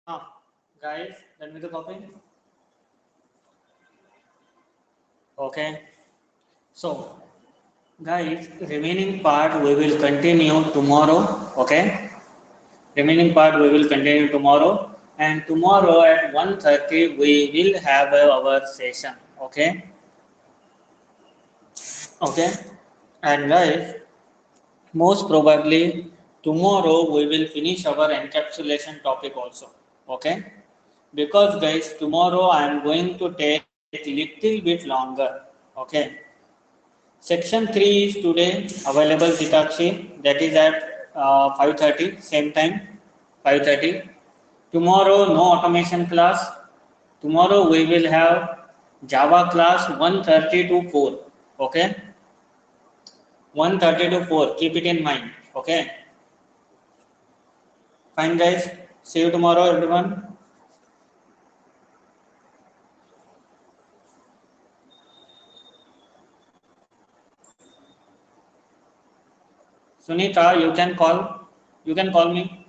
A: Guys, done with the copy? Okay. So, guys, remaining part we will continue tomorrow. Okay. Remaining part we will continue tomorrow. And tomorrow at 1:30 we will have our session. Okay. Okay. And guys, most probably tomorrow we will finish our encapsulation topic also. Okay. Because guys, tomorrow I am going to take little bit longer. Okay. Section 3 is today available Titakshi, that is at 5:30 same time 5:30. Tomorrow no automation class. Tomorrow we will have Java class 1:30 to 4. Okay, 1:30 to 4. Keep it in mind. Okay, fine guys. See you tomorrow, everyone. Sunita, you can call. You can call me.